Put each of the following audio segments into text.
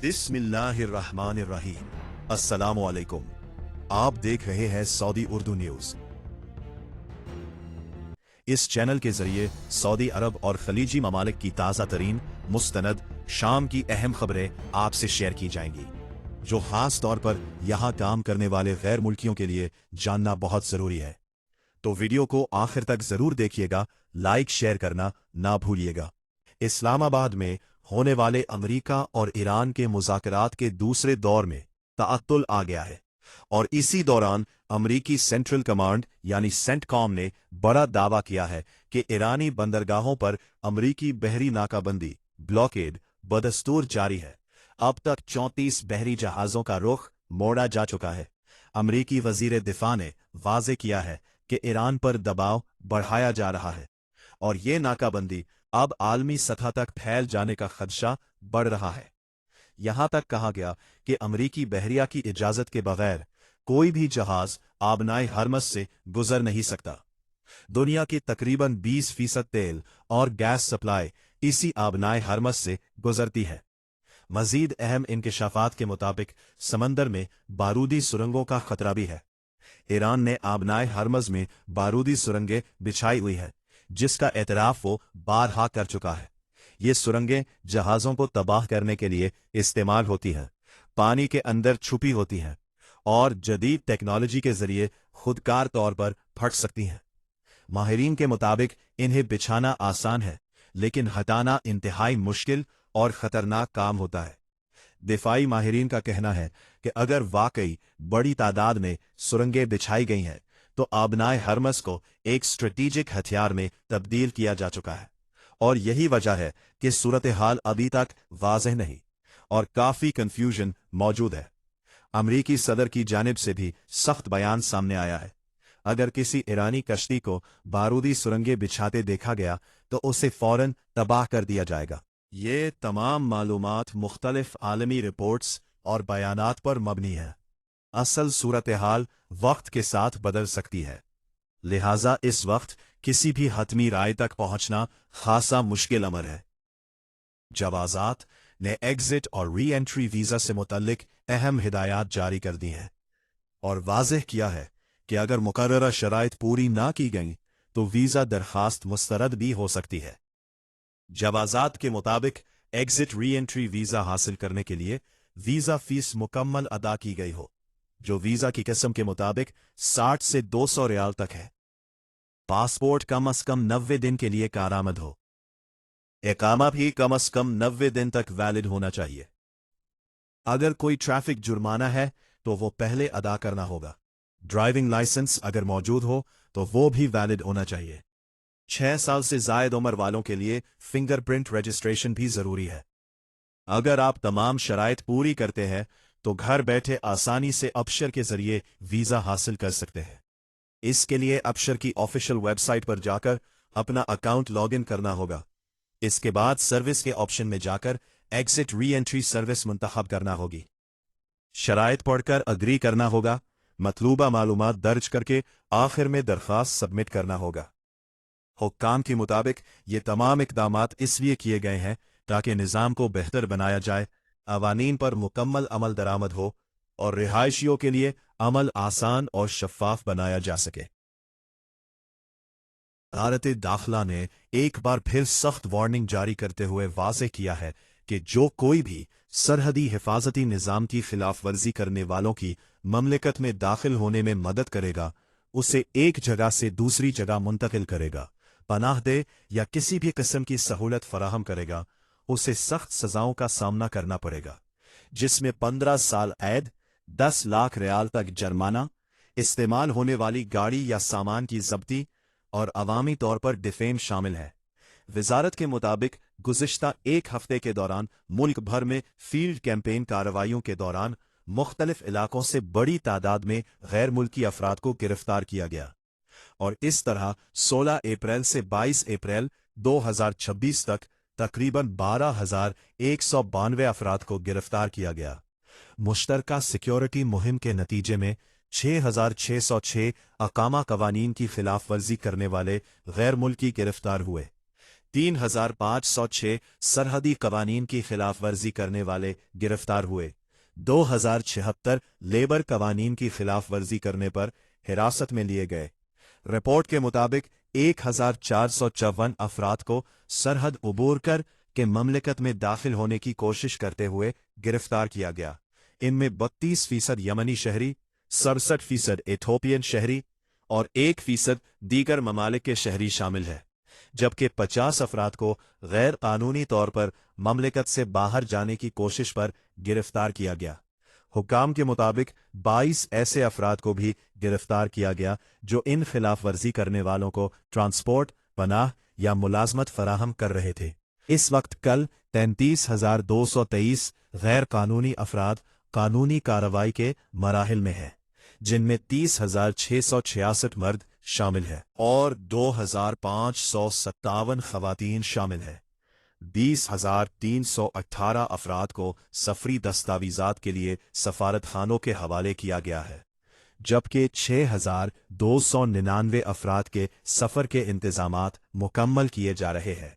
बिस्मिल्लाहिर्रहमानिर्रहीम। अस्सलामु अलैकुम। आप देख रहे हैं सऊदी उर्दू न्यूज। इस चैनल के जरिए सऊदी अरब और खलीजी ममालिक की ताज़ा तरीन मुस्तनद शाम की अहम खबरें आपसे शेयर की जाएंगी, जो खास तौर पर यहाँ काम करने वाले गैर मुल्कियों के लिए जानना बहुत जरूरी है। तो वीडियो को आखिर तक जरूर देखिएगा, लाइक शेयर करना ना भूलिएगा। इस्लामाबाद में होने वाले अमेरिका और ईरान के मुज़ाकरात के दूसरे दौर में ताअत्तुल आ गया है और इसी दौरान अमेरिकी सेंट्रल कमांड यानी सेंटकॉम ने बड़ा दावा किया है कि ईरानी बंदरगाहों पर अमेरिकी बहरी नाकाबंदी ब्लॉकेड बदस्तूर जारी है। अब तक 34 बहरी जहाज़ों का रुख मोड़ा जा चुका है। अमेरिकी वजीर दिफा ने वाजे किया है कि ईरान पर दबाव बढ़ाया जा रहा है और ये नाकाबंदी अब आलमी सतह तक फैल जाने का खदशा बढ़ रहा है। यहां तक कहा गया कि अमेरिकी बहरिया की इजाजत के बगैर कोई भी जहाज आबनाए हरमस से गुजर नहीं सकता। दुनिया की तकरीबन 20% तेल और गैस सप्लाई इसी आबनाए हरमस से गुजरती है। मजीद अहम इंकशाफात के मुताबिक समंदर में बारूदी सुरंगों का खतरा भी है। ईरान ने आबनाए हरमज में बारूदी सुरंगें बिछाई हुई है, जिसका एतराफ वो बारहा कर चुका है। ये सुरंगें जहाज़ों को तबाह करने के लिए इस्तेमाल होती हैं, पानी के अंदर छुपी होती हैं और जदीद टेक्नोलॉजी के जरिए खुदकार तौर पर फट सकती हैं। माहिरीन के मुताबिक इन्हें बिछाना आसान है, लेकिन हटाना इंतहाई मुश्किल और खतरनाक काम होता है। दिफाई माहिरीन का कहना है कि अगर वाकई बड़ी तादाद में सुरंगें बिछाई गई हैं तो आबनाए हरमस को एक स्ट्रेटेजिक हथियार में तब्दील किया जा चुका है और यही वजह है कि सूरत हाल अभी तक वाज़ेह नहीं और काफी कंफ्यूजन मौजूद है। अमरीकी सदर की जानिब से भी सख्त बयान सामने आया है। अगर किसी ईरानी कश्ती को बारूदी सुरंगें बिछाते देखा गया तो उसे फौरन तबाह कर दिया जाएगा। ये तमाम मालूमात मुख्तलिफ आलमी रिपोर्ट्स और बयानात पर मबनी है। असल सूरत हाल वक्त के साथ बदल सकती है, लिहाजा इस वक्त किसी भी हतमी राय तक पहुंचना खासा मुश्किल अमर है। जवाजात ने एग्जिट और री एंट्री वीजा से मुतल्लिक अहम हिदायत जारी कर दी हैं और वाज़ेह किया है कि अगर मुकर्ररा शराइत पूरी ना की गई तो वीजा दरखास्त मुस्तरद भी हो सकती है। जवाजात के मुताबिक एग्जिट री एंट्री वीजा हासिल करने के लिए वीजा फीस मुकम्मल अदा की गई हो, जो वीजा की किस्म के मुताबिक 60 से 200 रियाल तक है। पासपोर्ट कम से कम 90 दिन के लिए कारआमद हो। इकामा भी कम से कम 90 दिन तक वैलिड होना चाहिए। अगर कोई ट्रैफिक जुर्माना है तो वो पहले अदा करना होगा। ड्राइविंग लाइसेंस अगर मौजूद हो तो वो भी वैलिड होना चाहिए। 6 साल से जायद उम्र वालों के लिए फिंगरप्रिंट रजिस्ट्रेशन भी जरूरी है। अगर आप तमाम शराइत पूरी करते हैं तो घर बैठे आसानी से अबशर के जरिए वीजा हासिल कर सकते हैं। इसके लिए अबशर की ऑफिशियल वेबसाइट पर जाकर अपना अकाउंट लॉगिन करना होगा। इसके बाद सर्विस के ऑप्शन में जाकर एग्जिट री एंट्री सर्विस मुंतखब करना होगी। शराइत पढ़कर अग्री करना होगा। मतलूबा मालूमात दर्ज करके आखिर में दरख्वास्त सबमिट करना होगा। हुक्काम के मुताबिक ये तमाम इकदामात इसलिए किए गए हैं ताकि निज़ाम को बेहतर बनाया जाए, अवानीन पर मुकम्मल अमल दरामद हो और रिहायशियों के लिए अमल आसान और शफ़ाफ बनाया जा सके। वज़ारत दाखिला ने एक बार फिर सख्त वार्निंग जारी करते हुए वाज़ेह किया है कि जो कोई भी सरहदी हिफाजती निज़ाम की खिलाफ वर्जी करने वालों की ममलिकत में दाखिल होने में मदद करेगा, उसे एक जगह से दूसरी जगह मुंतकिल करेगा, पनाह दे या किसी भी किस्म की सहूलत फराहम करेगा, उसे सख्त सजाओं का सामना करना पड़ेगा, जिसमें 15 साल कैद, 10 लाख रियाल तक जुर्माना, इस्तेमाल होने वाली गाड़ी या सामान की जब्ती और अवामी तौर पर डिफेम शामिल है। वजारत के मुताबिक गुज़िश्ता एक हफ्ते के दौरान मुल्क भर में फील्ड कैंपेन कार्रवाइयों के दौरान मुख्तलिफ इलाकों से बड़ी तादाद में गैर मुल्की अफराद को गिरफ्तार किया गया और इस तरह 16 अप्रैल से 22 अप्रैल 2026 तक तकरीबन 12,192 अफराद को गिरफ्तार किया गया। मुश्तरका सिक्योरिटी मुहिम के नतीजे में 6,606 अकामा कवानीन की खिलाफ वर्जी करने वाले गैर मुल्की गिरफ्तार हुए, 3,506 सरहदी कवानीन की खिलाफ वर्जी करने वाले गिरफ्तार हुए। 2,076 लेबर कवानीन की खिलाफ वर्जी करने पर हिरासत में लिए गए। रिपोर्ट के मुताबिक 1,454 अफराद को सरहद उबूर कर के ममलिकत में दाखिल होने की कोशिश करते हुए गिरफ्तार किया गया। इनमें 32% यमनी शहरी, 67% इथोपियन शहरी और 1% दीगर ममालिक के शहरी शामिल है, जबकि 50 अफराद को गैर कानूनी तौर पर ममलिकत से बाहर जाने की कोशिश पर गिरफ्तार किया गया। हुक्काम के मुताबिक 22 ऐसे अफराद को भी गिरफ्तार किया गया जो इन खिलाफ वर्जी करने वालों को ट्रांसपोर्ट, पनाह या मुलाजमत फराहम कर रहे थे। इस वक्त कल 33,223 गैर कानूनी अफराद कानूनी कार्रवाई के मराहिल में हैं, जिनमें 30,666 मर्द शामिल है और 2,557 खवातीन शामिल है। 20,318 अफराद को सफरी दस्तावीजात के लिए सफारत खानों के हवाले किया गया है, जबकि 6,299 अफराद के सफर के इंतजामात मुकम्मल किए जा रहे हैं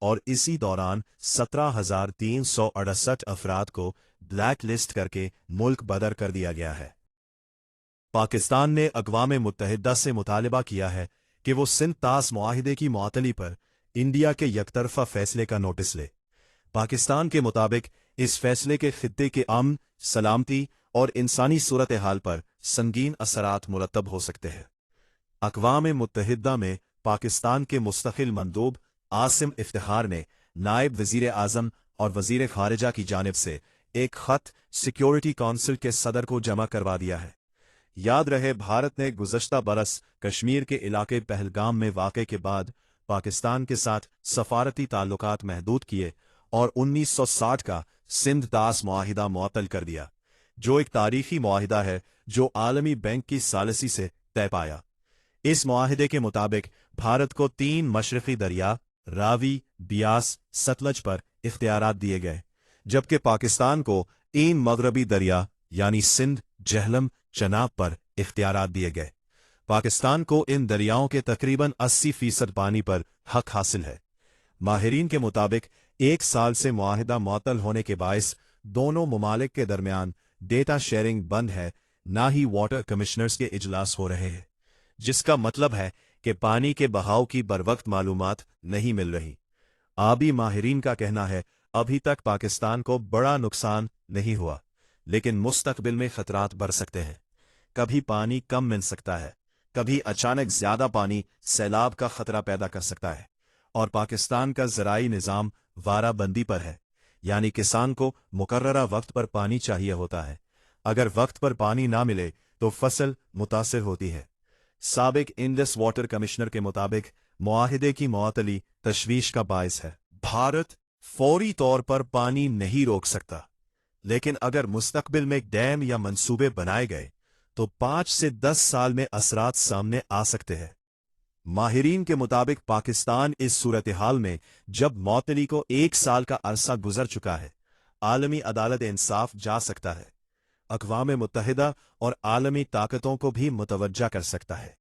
और इसी दौरान 17,368 अफराद को ब्लैक लिस्ट करके मुल्क बदर कर दिया गया है। पाकिस्तान ने अक़वाम मुत्तहिदा से मुतालबा किया है कि वो सिंध तास मुआहिदे की मुअत्तली पर इंडिया के यकतरफा फैसले का नोटिस ले। पाकिस्तान के मुताबिक इस फैसले के खित्ते के अमन, सलामती और इंसानी सूरत हाल पर संगीन असरात मुरतब हो सकते हैं। अक़वाम मुत्तहिदा में पाकिस्तान के मुस्तकिल मंदूब आसिम इफ्तिखार ने नायब वज़ीर आज़म और वज़ीर ख़ारिजा की जानिब से एक ख़त सिक्योरिटी काउंसिल के सदर को जमा करवा दिया है। याद रहे, भारत ने गुज़श्ता बरस कश्मीर के इलाके पहलगाम में वाक़े के बाद पाकिस्तान के साथ सफारती ताल्लुकात महदूद किए और 1960 का सिंध तास मुआहिदा मुअत्तल कर दिया, जो एक तारीखी मुआहिदा है जो आलमी बैंक की सालिसी से तय पाया। इस मुआहिदे के मुताबिक भारत को 3 मशरक़ी दरिया रावी, बियास, सतलज पर इख्तियारात दिए गए, जबकि पाकिस्तान को 3 मगरबी दरिया यानी सिंध, जहलम, चनाब पर इख्तियारात दिए गए। पाकिस्तान को इन दरियाओं के तकरीबन 80% पानी पर हक हासिल है। माहिरीन के मुताबिक 1 साल से मुआहिदा मुअत्तल होने के बायस दोनों ममालिक के दरमियान डेटा शेयरिंग बंद है, ना ही वाटर कमिश्नर्स के इजलास हो रहे हैं, जिसका मतलब है कि पानी के बहाव की बरवक्त मालूमात नहीं मिल रही। आबी माहिरीन का कहना है अभी तक पाकिस्तान को बड़ा नुकसान नहीं हुआ, लेकिन मुस्तकबिल में खतरात बढ़ सकते हैं। कभी पानी कम मिल सकता है, कभी अचानक ज्यादा पानी सैलाब का खतरा पैदा कर सकता है और पाकिस्तान का ज़राई निज़ाम वाराबंदी पर है, यानी किसान को मुकर्ररा वक्त पर पानी चाहिए होता है। अगर वक्त पर पानी ना मिले तो फसल मुतासिर होती है। साबिक इंडस वाटर कमिश्नर के मुताबिक मुआहिदे की मुअत्तली तशवीश का बायस है। भारत फौरी तौर पर पानी नहीं रोक सकता, लेकिन अगर मुस्तकबिल में डैम या मंसूबे बनाए गए तो 5 से 10 साल में असरात सामने आ सकते हैं। माहिरीन के मुताबिक पाकिस्तान इस सूरत हाल में, जब मुअत्तली को 1 साल का अरसा गुजर चुका है, आलमी अदालत इंसाफ जा सकता है, अक़वाम मुत्तहिदा और आलमी ताकतों को भी मुतवज्जा कर सकता है।